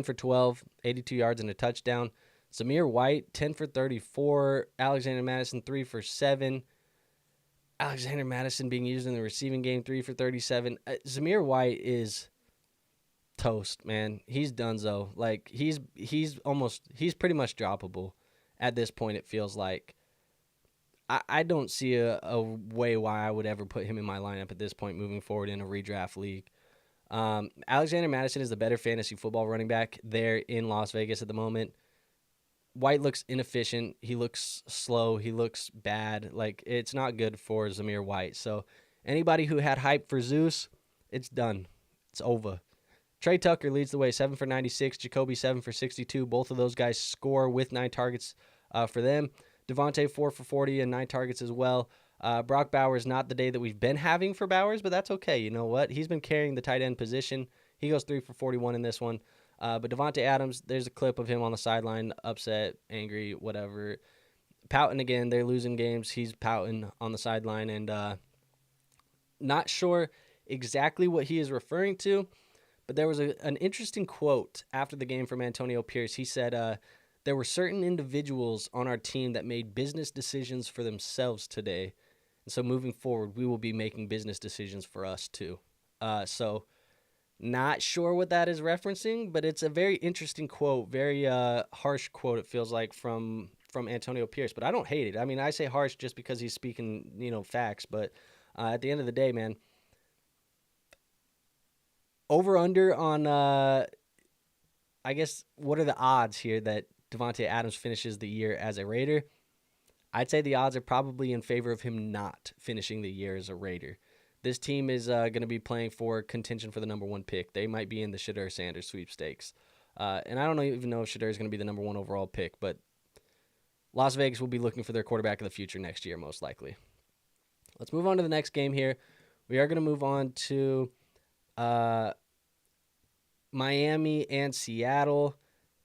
for 12, 82 yards and a touchdown. Zamir White, 10 for 34. Alexander Madison, 3 for 7. Alexander Madison being used in the receiving game, 3 for 37. Zamir White is toast, man. He's donezo. Like, he's pretty much droppable at this point, it feels like. I don't see a way why I would ever put him in my lineup at this point moving forward in a redraft league. Alexander Madison is the better fantasy football running back there in Las Vegas at the moment. White looks inefficient. He looks slow. He looks bad. Like, it's not good for Zamir White. So anybody who had hype for Zeus, it's done. It's over. Trey Tucker leads the way, 7 for 96. Jacoby, 7 for 62. Both of those guys score with 9 targets for them. Devontae, 4 for 40 and 9 targets as well. Brock Bowers, not the day that we've been having for Bowers, but that's okay. You know what? He's been carrying the tight end position. He goes 3 for 41 in this one. But Devontae Adams, there's a clip of him on the sideline, upset, angry, whatever. Pouting again. They're losing games. He's pouting on the sideline. And not sure exactly what he is referring to, but there was an interesting quote after the game from Antonio Pierce. He said, there were certain individuals on our team that made business decisions for themselves today. And so moving forward, we will be making business decisions for us too. So not sure what that is referencing, but it's a very interesting quote, very harsh quote, it feels like, from Antonio Pierce. But I don't hate it. I mean, I say harsh just because he's speaking, facts. But at the end of the day, man, over-under on, I guess, what are the odds here that Devontae Adams finishes the year as a Raider? I'd say the odds are probably in favor of him not finishing the year as a Raider. This team is going to be playing for contention for the number 1 pick. They might be in the Shedeur Sanders sweepstakes. And I don't even know if Shedeur is going to be the number 1 overall pick, but Las Vegas will be looking for their quarterback of the future next year, most likely. Let's move on to the next game here. We are going to move on to Miami and Seattle.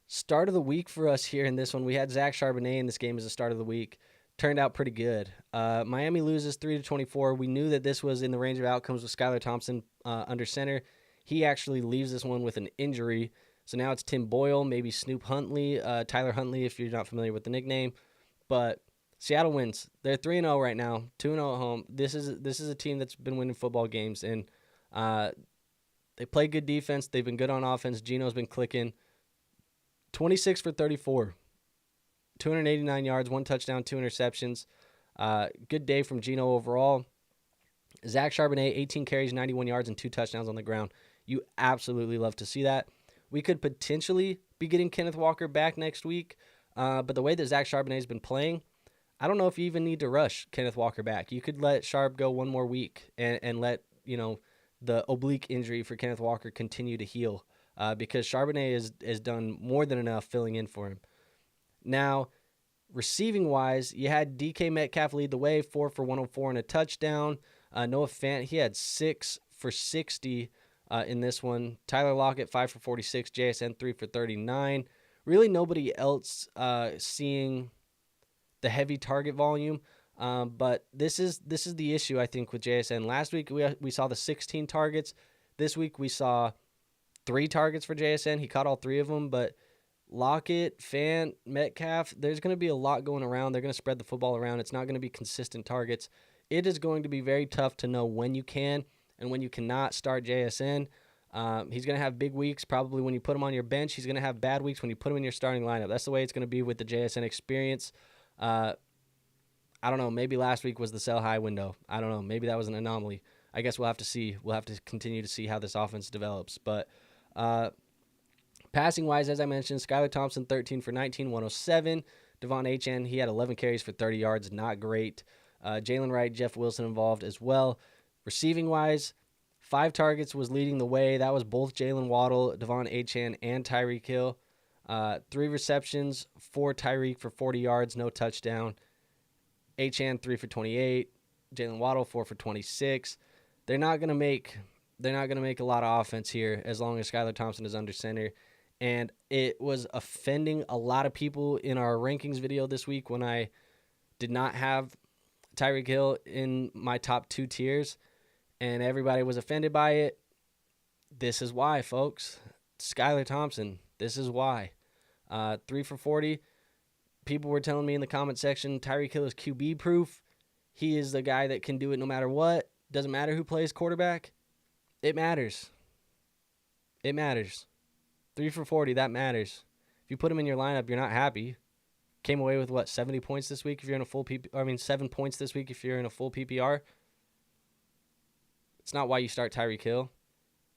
Start of the week for us here in this one. We had Zach Charbonnet in this game as a start of the week. Turned out pretty good. Miami loses 3-24. We knew that this was in the range of outcomes with Skylar Thompson under center. He actually leaves this one with an injury. So now it's Tim Boyle, maybe Snoop Huntley, Tyler Huntley, if you're not familiar with the nickname. But Seattle wins. They're 3-0 right now, 2-0 at home. This is a team that's been winning football games, and they play good defense. They've been good on offense. Geno's been clicking. 26 for 34, 289 yards, 1 touchdown, 2 interceptions. Good day from Geno overall. Zach Charbonnet, 18 carries, 91 yards, and 2 touchdowns on the ground. You absolutely love to see that. We could potentially be getting Kenneth Walker back next week, but the way that Zach Charbonnet has been playing, I don't know if you even need to rush Kenneth Walker back. You could let Sharp go one more week and let, the oblique injury for Kenneth Walker continue to heal because Charbonnet has done more than enough filling in for him. Now, receiving-wise, you had DK Metcalf lead the way, 4 for 104 and a touchdown. Noah Fant, he had 6 for 60 in this one. Tyler Lockett, 5 for 46. JSN, 3 for 39. Really nobody else seeing the heavy target volume. But this is the issue, I think, with JSN. Last week, we saw the 16 targets. This week, we saw 3 targets for JSN. He caught all 3 of them, but Lockett, Fant, Metcalf, there's going to be a lot going around. They're going to spread the football around. It's not going to be consistent targets. It is going to be very tough to know when you can and when you cannot start JSN. He's going to have big weeks probably when you put him on your bench. He's going to have bad weeks when you put him in your starting lineup. That's the way it's going to be with the JSN experience. I don't know. Maybe last week was the sell high window. I don't know. Maybe that was an anomaly. I guess we'll have to see. We'll have to continue to see how this offense develops. But passing-wise, as I mentioned, Skylar Thompson, 13 for 19, 107. Devon Achane, he had 11 carries for 30 yards. Not great. Jalen Wright, Jeff Wilson involved as well. Receiving-wise, 5 targets was leading the way. That was both Jalen Waddle, Devon Achane, and Tyreek Hill. 3 receptions, 4 Tyreek for 40 yards, no touchdown. Achane, 3 for 28. Jalen Waddle, 4 for 26. They're not gonna make a lot of offense here as long as Skylar Thompson is under center. And it was offending a lot of people in our rankings video this week when I did not have Tyreek Hill in my top 2 tiers, and everybody was offended by it. This is why, folks. Skylar Thompson, this is why. 3 for 40. People were telling me in the comment section, Tyreek Hill is QB proof. He is the guy that can do it no matter what. Doesn't matter who plays quarterback. It matters. It matters. 3 for 40, that matters. If you put him in your lineup, you're not happy. Came away with, 70 points this week if you're in a full PPR? 7 points this week if you're in a full PPR. It's not why you start Tyreek Hill.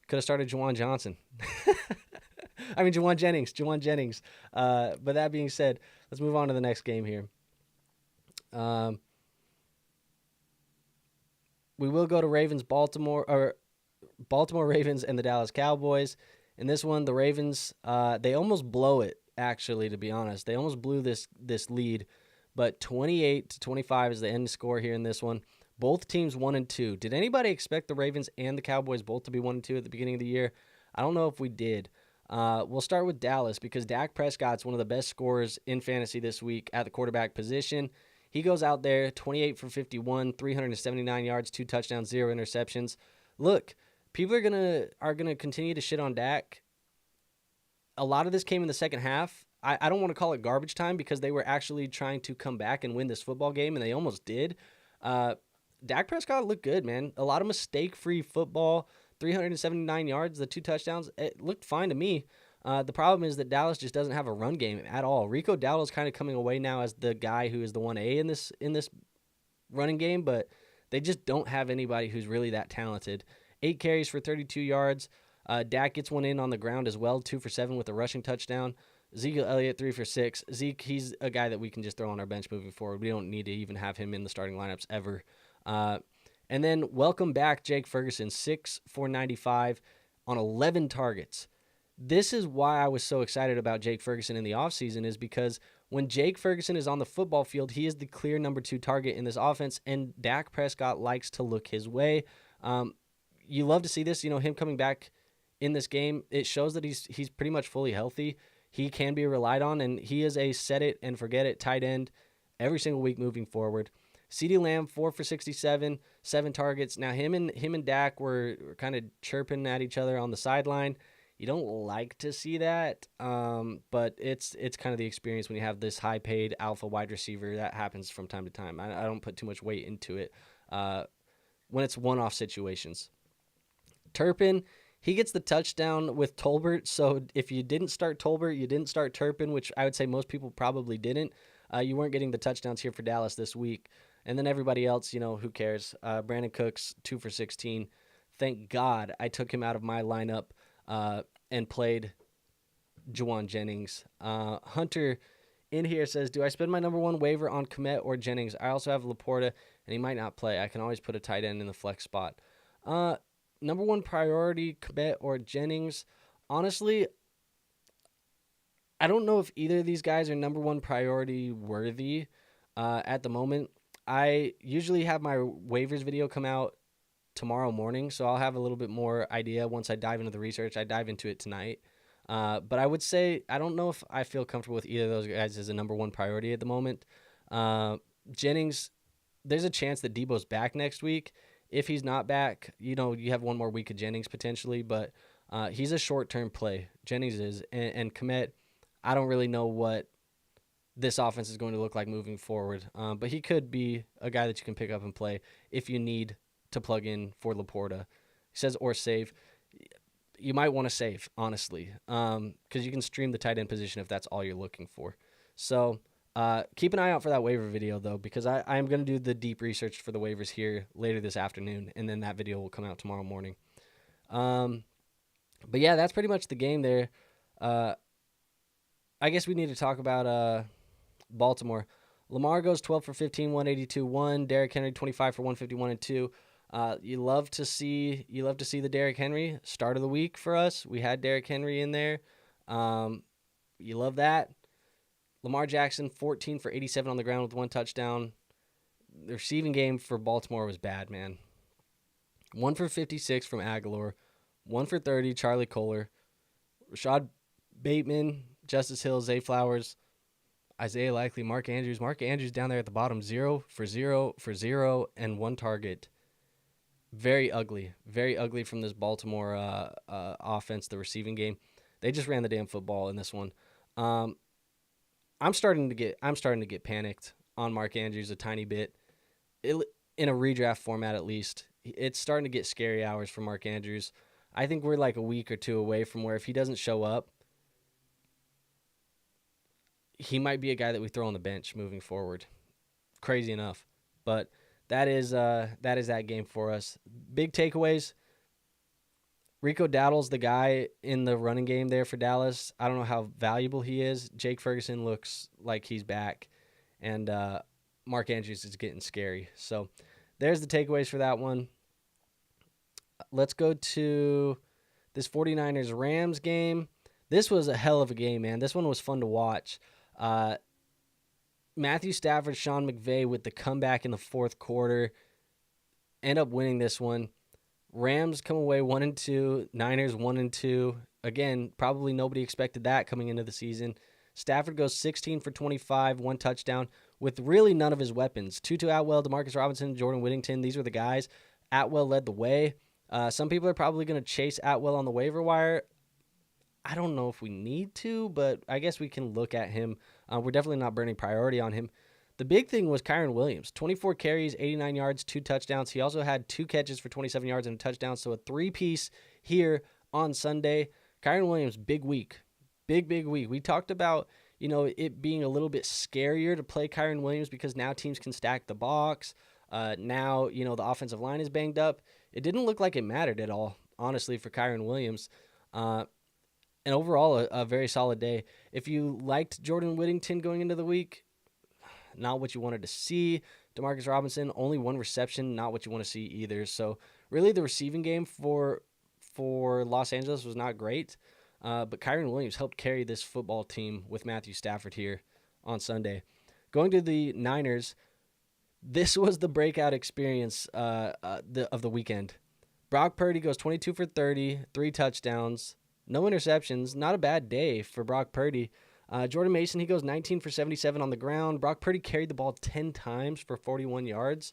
Could have started Jauan Jennings. But that being said, let's move on to the next game here. We will go to Baltimore Ravens and the Dallas Cowboys. In this one, the Ravens, they almost blow it, actually, to be honest. They almost blew this lead, but 28-25 is the end score here in this one. Both teams 1-2. Did anybody expect the Ravens and the Cowboys both to be 1-2 at the beginning of the year? I don't know if we did. We'll start with Dallas because Dak Prescott's one of the best scorers in fantasy this week at the quarterback position. He goes out there, 28 for 51, 379 yards, 2 touchdowns, 0 interceptions. Look, people are gonna continue to shit on Dak. A lot of this came in the second half. I don't want to call it garbage time because they were actually trying to come back and win this football game, and they almost did. Dak Prescott looked good, man. A lot of mistake-free football, 379 yards, the 2 touchdowns. It looked fine to me. The problem is that Dallas just doesn't have a run game at all. Rico Dowdle's kind of coming away now as the guy who is the 1A in this running game, but they just don't have anybody who's really that talented. 8 carries for 32 yards. Dak gets one in on the ground as well, 2 for 7 with a rushing touchdown. Ezekiel Elliott, 3 for 6. Zeke, he's a guy that we can just throw on our bench moving forward. We don't need to even have him in the starting lineups ever. And then welcome back Jake Ferguson, 6 for 95 on 11 targets. This is why I was so excited about Jake Ferguson in the offseason is because when Jake Ferguson is on the football field, he is the clear number 2 target in this offense, and Dak Prescott likes to look his way. You love to see this, him coming back in this game. It shows that he's pretty much fully healthy. He can be relied on, and he is a set-it-and-forget-it tight end every single week moving forward. CeeDee Lamb, 4 for 67, 7 targets. Now, him and Dak were kind of chirping at each other on the sideline. You don't like to see that, but it's kind of the experience when you have this high-paid alpha wide receiver. That happens from time to time. I don't put too much weight into it when it's one-off situations. Turpin, he gets the touchdown with Tolbert, so if you didn't start Tolbert, you didn't start Turpin, which I would say most people probably didn't. You weren't getting the touchdowns here for Dallas this week. And then everybody else, who cares? Brandon Cooks, 2 for 16. Thank God I took him out of my lineup and played Jauan Jennings. Hunter in here says, do I spend my number one waiver on Kmet or Jennings? I also have Laporta, and he might not play. I can always put a tight end in the flex spot. Number one priority, Kmet or Jennings. Honestly, I don't know if either of these guys are number one priority worthy at the moment. I usually have my waivers video come out tomorrow morning, so I'll have a little bit more idea once I dive into the research. I dive into it tonight. But I would say I don't know if I feel comfortable with either of those guys as a number one priority at the moment. Jennings, there's a chance that Debo's back next week. If he's not back, you have one more week of Jennings potentially, but he's a short-term play. Jennings is. And Kmet, I don't really know what this offense is going to look like moving forward. But he could be a guy that you can pick up and play if you need to plug in for Laporta. He says, or save. You might want to save, honestly, because you can stream the tight end position if that's all you're looking for. So keep an eye out for that waiver video, though, because I am going to do the deep research for the waivers here later this afternoon, and then that video will come out tomorrow morning. But, yeah, that's pretty much the game there. I guess we need to talk about Baltimore. Lamar goes 12 for 15, 182-1. Derrick Henry 25 for 151 and 2. You love to see the Derrick Henry start of the week for us. We had Derrick Henry in there. You love that. Lamar Jackson 14 for 87 on the ground with 1 touchdown. The receiving game for Baltimore was bad, man. 1 for 56 from Aguilar, 1 for 30 Charlie Kohler, Rashad Bateman, Justice Hill, Zay Flowers, Isaiah Likely, Mark Andrews. Mark Andrews down there at the bottom, 0 for 0 for 0 and 1 target. Very ugly from this Baltimore offense, the receiving game. They just ran the damn football in this one. I'm starting to get panicked on Mark Andrews a tiny bit. In a redraft format at least. It's starting to get scary hours for Mark Andrews. I think we're like a week or two away from where if he doesn't show up, he might be a guy that we throw on the bench moving forward. Crazy enough. But that is that game for us. Big takeaways. Rico Dowdle's the guy in the running game there for Dallas. I don't know how valuable he is. Jake Ferguson looks like he's back. And Mark Andrews is getting scary. So there's the takeaways for that one. Let's go to this 49ers-Rams game. This was a hell of a game, man. This one was fun to watch. Matthew Stafford, Sean McVay with the comeback in the fourth quarter. End up winning this one. Rams come away 1-2. Niners 1-2. Again, probably nobody expected that coming into the season. Stafford goes 16 for 25, 1 touchdown, with really none of his weapons. Tutu Atwell, Demarcus Robinson, Jordan Whittington, these were the guys. Atwell led the way. Some people are probably going to chase Atwell on the waiver wire. I don't know if we need to, but I guess we can look at him. We're definitely not burning priority on him. The big thing was Kyren Williams. 24 carries, 89 yards, 2 touchdowns. He also had 2 catches for 27 yards and a touchdown, so a 3-piece here on Sunday. Kyren Williams, big week. Big week. We talked about, it being a little bit scarier to play Kyren Williams because now teams can stack the box. Now, the offensive line is banged up. It didn't look like it mattered at all, honestly, for Kyren Williams. And overall, a very solid day. If you liked Jordan Whittington going into the week, not what you wanted to see. Demarcus Robinson, only 1 reception, not what you want to see either. So really the receiving game for Los Angeles was not great. But Kyren Williams helped carry this football team with Matthew Stafford here on Sunday. Going to the Niners, this was the breakout experience of the weekend. Brock Purdy goes 22 for 30, 3 touchdowns, no interceptions. Not a bad day for Brock Purdy. Jordan Mason, he goes 19 for 77 on the ground. Brock Purdy carried the ball 10 times for 41 yards.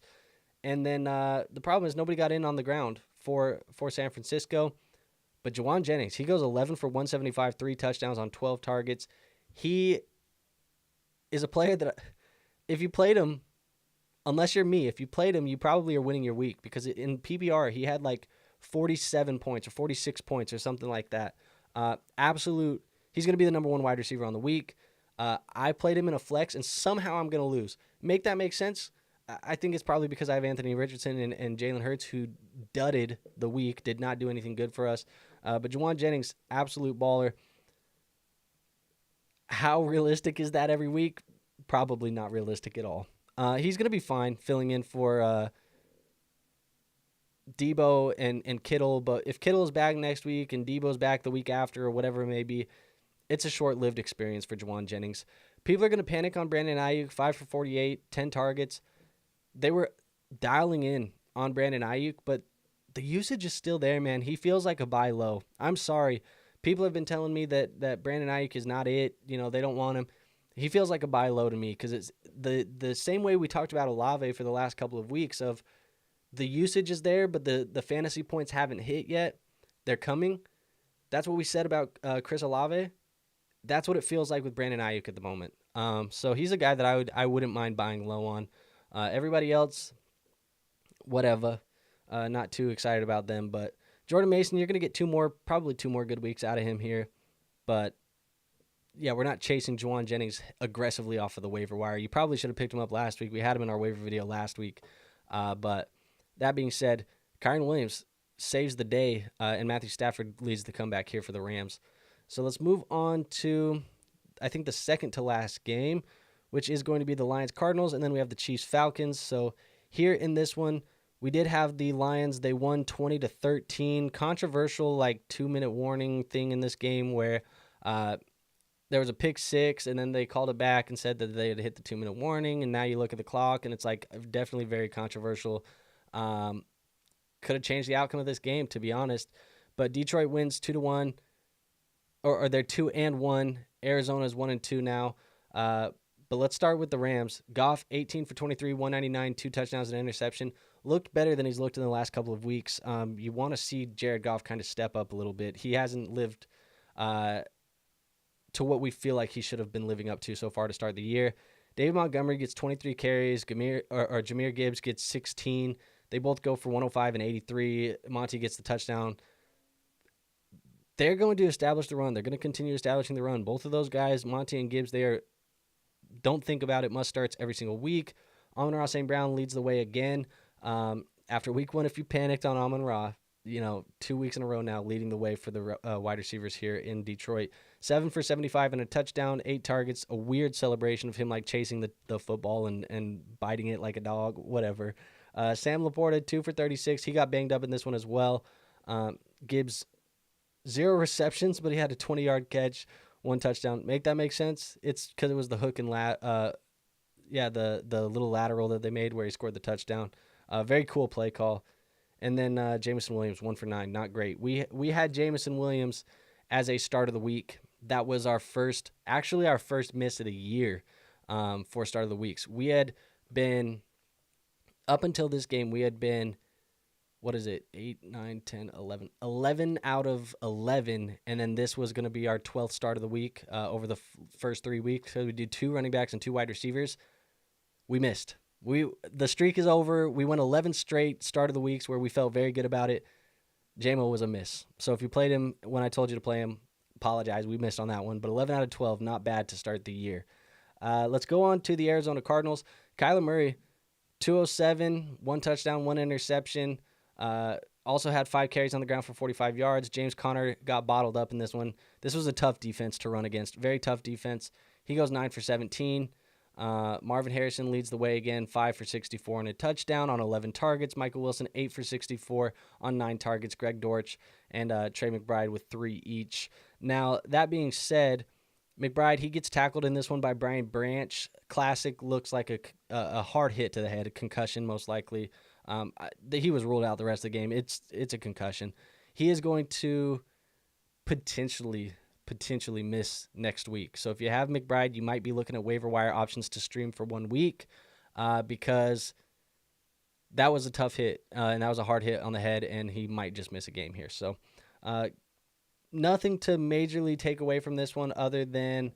And then the problem is nobody got in on the ground for San Francisco. But Jauan Jennings, he goes 11 for 175, 3 touchdowns on 12 targets. He is a player that if you played him, unless you're me, if you played him, you probably are winning your week because in PPR, he had like 47 points or 46 points or something like that. He's going to be the number one wide receiver on the week. I played him in a flex, and somehow I'm going to lose. Make that make sense? I think it's probably because I have Anthony Richardson and Jalen Hurts, who dudded the week, did not do anything good for us. But Jauan Jennings, absolute baller. How realistic is that every week? Probably not realistic at all. He's going to be fine filling in for Debo and Kittle, but if Kittle is back next week and Debo's back the week after or whatever it may be, it's a short-lived experience for Jauan Jennings. People are going to panic on Brandon Ayuk, 5 for 48, 10 targets. They were dialing in on Brandon Ayuk, but the usage is still there, man. He feels like a buy low. I'm sorry. People have been telling me that Brandon Ayuk is not it. You know, they don't want him. He feels like a buy low to me because it's the same way we talked about Olave for the last couple of weeks of the usage is there, but the fantasy points haven't hit yet. They're coming. That's what we said about Chris Olave. That's what it feels like with Brandon Ayuk at the moment. So he's a guy that I wouldn't mind buying low on. Everybody else, whatever. Not too excited about them, but Jordan Mason, you're going to get probably two more good weeks out of him here. But yeah, we're not chasing Jauan Jennings aggressively off of the waiver wire. You probably should have picked him up last week. We had him in our waiver video last week. But that being said, Kyren Williams saves the day, and Matthew Stafford leads the comeback here for the Rams. So let's move on to, I think, the second to last game, which is going to be the Lions-Cardinals, and then we have the Chiefs-Falcons. So here in this one, we did have the Lions. They won 20-13. Controversial, 2-minute warning thing in this game where there was a pick six, and then they called it back and said that they had hit the 2-minute warning, and now you look at the clock, and it's definitely very controversial. Could have changed the outcome of this game, to be honest. But Detroit wins 2-1, or they're 2-1. Arizona's 1-2 now. But let's start with the Rams. Goff, 18 for 23, 199, 2 touchdowns and an interception. Looked better than he's looked in the last couple of weeks. You want to see Jared Goff kind of step up a little bit. He hasn't lived to what we feel like he should have been living up to so far to start the year. David Montgomery gets 23 carries. Jahmyr Gibbs gets 16. They both go for 105 and 83. Monty gets the touchdown. They're going to establish the run. They're going to continue establishing the run. Both of those guys, Monty and Gibbs, don't think about it, must starts every single week. Amon-Ra St. Brown leads the way again. After week one, if you panicked on Amon-Ra, 2 weeks in a row now leading the way for the wide receivers here in Detroit. 7 for 75 and a touchdown, 8 targets, a weird celebration of him chasing the football and biting it like a dog, whatever. Sam Laporta, 2 for 36. He got banged up in this one as well. Gibbs, 0 receptions, but he had a 20-yard catch, 1 touchdown. Make that make sense? It's because it was the hook and the little lateral that they made where he scored the touchdown. Very cool play call. And then Jameson Williams, 1 for 9. Not great. We had Jameson Williams as a start of the week. That was our first miss of the year for start of the weeks. We had been, up until this game, 8, 9, 10, 11. 11 out of 11, and then this was going to be our 12th start of the week over the first 3 weeks. So we did 2 running backs and 2 wide receivers. We missed. The streak is over. We went 11 straight start of the weeks where we felt very good about it. JMO was a miss. So if you played him when I told you to play him, apologize. We missed on that one. But 11 out of 12, not bad to start the year. Let's go on to the Arizona Cardinals. Kyler Murray, 207, 1 touchdown, 1 interception. Also had 5 carries on the ground for 45 yards. James Conner got bottled up in this one. This was a tough defense to run against. Very tough defense. He goes 9 for 17. Marvin Harrison leads the way again, 5 for 64 and a touchdown on 11 targets. Michael Wilson, 8 for 64 on 9 targets. Greg Dortch and Trey McBride with 3 each. Now, that being said, McBride, he gets tackled in this one by Brian Branch. Classic, looks like a hard hit to the head, a concussion most likely. He was ruled out the rest of the game. It's a concussion. He is going to potentially miss next week. So if you have McBride, you might be looking at waiver wire options to stream for 1 week because that was a tough hit and that was a hard hit on the head, and he might just miss a game here. So nothing to majorly take away from this one other than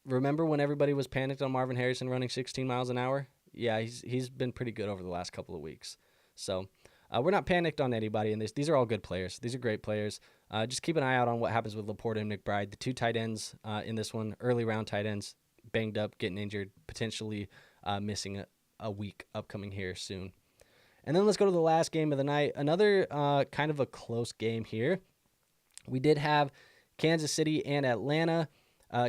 remember when everybody was panicked on Marvin Harrison running 16 miles an hour? Yeah, he's been pretty good over the last couple of weeks. So we're not panicked on anybody in this. These are all good players. These are great players. Just keep an eye out on what happens with Laporta and McBride, the two tight ends in this one, early round tight ends, banged up, getting injured, potentially missing a week upcoming here soon. And then let's go to the last game of the night. Another kind of a close game here. We did have Kansas City and Atlanta.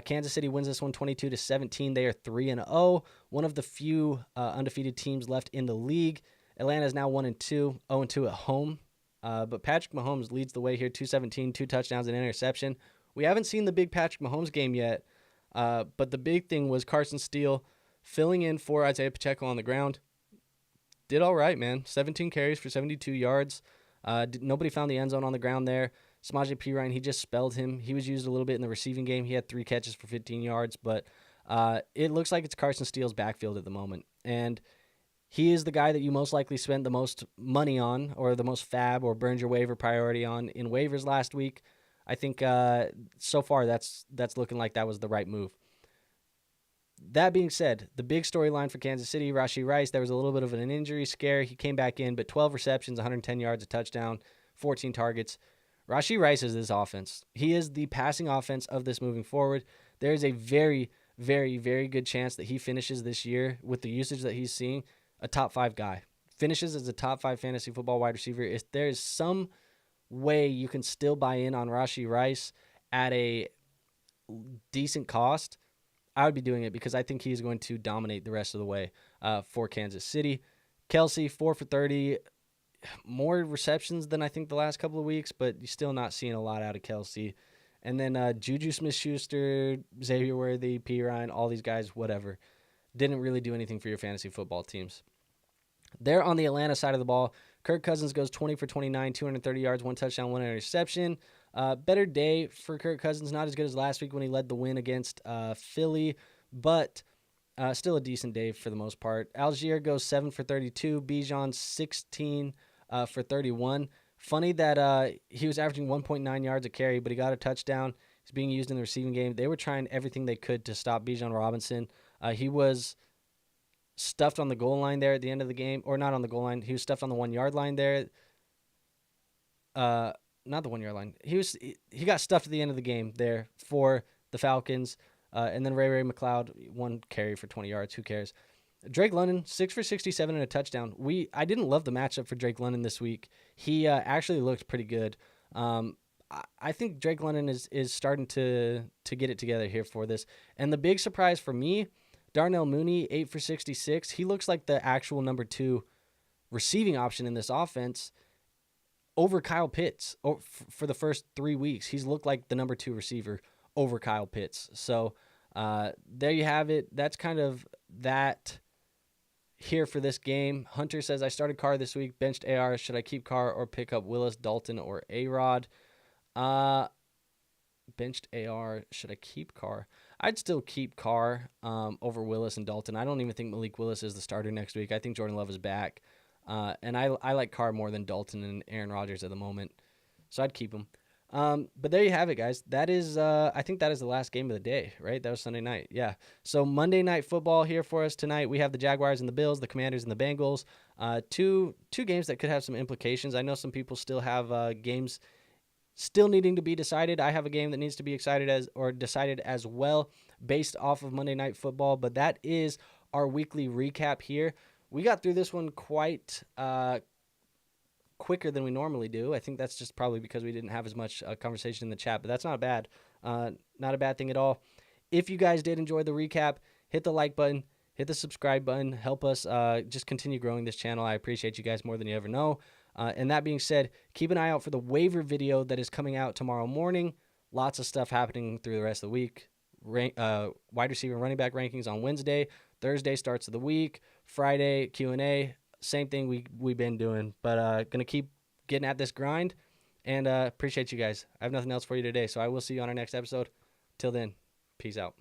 Kansas City wins this one 22-17. They are 3-0, one of the few undefeated teams left in the league. Atlanta is now 1-2, 0-2 at home. But Patrick Mahomes leads the way here, 217, 2 touchdowns and interception. We haven't seen the big Patrick Mahomes game yet, but the big thing was Carson Steele filling in for Isaiah Pacheco on the ground. Did all right, man. 17 carries for 72 yards. Nobody found the end zone on the ground there. Samaje Perine, he just spelled him. He was used a little bit in the receiving game. He had 3 catches for 15 yards, but it looks like it's Carson Steele's backfield at the moment. And he is the guy that you most likely spent the most money on, or the most fab or burned your waiver priority on in waivers last week. I think so far that's looking like that was the right move. That being said, the big storyline for Kansas City, Rashee Rice, there was a little bit of an injury scare. He came back in, but 12 receptions, 110 yards, a touchdown, 14 targets. Rashee Rice is this offense. He is the passing offense of this moving forward. There is a very, very, very good chance that he finishes this year with the usage that he's seeing, a top 5 guy. Finishes as a top 5 fantasy football wide receiver. If there is some way you can still buy in on Rashee Rice at a decent cost, I would be doing it because I think he's going to dominate the rest of the way for Kansas City. Kelce, 4 for 30. More receptions than I think the last couple of weeks, but you're still not seeing a lot out of Kelce. And then Juju Smith-Schuster, Xavier Worthy, Perine, all these guys, whatever. Didn't really do anything for your fantasy football teams. There on the Atlanta side of the ball, Kirk Cousins goes 20 for 29, 230 yards, 1 touchdown, 1 interception. Better day for Kirk Cousins, not as good as last week when he led the win against Philly, but still a decent day for the most part. Algier goes 7 for 32, Bijan 16 for 31. Funny that he was averaging 1.9 yards a carry, but he got a touchdown. He's being used in the receiving game. They were trying everything they could to stop Bijan Robinson. He was stuffed on the goal line there at the end of the game, or not on the goal line. He was stuffed on the 1-yard line there. Not the 1-yard line. He got stuffed at the end of the game there for the Falcons. And then Ray McLeod, 1 carry for 20 yards. Who cares? Drake London, 6 for 67 and a touchdown. I didn't love the matchup for Drake London this week. He actually looked pretty good. I think Drake London is starting to get it together here for this. And the big surprise for me, Darnell Mooney, 8 for 66. He looks like the actual number 2 receiving option in this offense over Kyle Pitts for the first 3 weeks. He's looked like the number 2 receiver over Kyle Pitts. So there you have it. That's kind of that here for this game. Hunter says, I started Carr this week, benched AR. Should I keep Carr or pick up Willis, Dalton, or A-Rod? Benched AR. Should I keep Carr? I'd still keep Carr over Willis and Dalton. I don't even think Malik Willis is the starter next week. I think Jordan Love is back. And I like Carr more than Dalton and Aaron Rodgers at the moment. So I'd keep him. But there you have it, guys. That is, I think that is the last game of the day, right? That was Sunday night. Yeah. So Monday Night Football here for us tonight. We have the Jaguars and the Bills, the Commanders and the Bengals. Two games that could have some implications. I know some people still have games still needing to be decided. I have a game that needs to be decided as well based off of Monday Night Football. But that is our weekly recap here. We got through this one quite quicker than we normally do. I think that's just probably because we didn't have as much conversation in the chat, but that's not a bad thing at all. If you guys did enjoy the recap, hit the like button, hit the subscribe button, help us just continue growing this channel. I appreciate you guys more than you ever know. And that being said, keep an eye out for the waiver video that is coming out tomorrow morning. Lots of stuff happening through the rest of the week. Wide receiver and running back rankings on Wednesday. Thursday starts of the week. Friday, Q&A. Same thing we've been doing. But going to keep getting at this grind. And appreciate you guys. I have nothing else for you today, so I will see you on our next episode. Till then, peace out.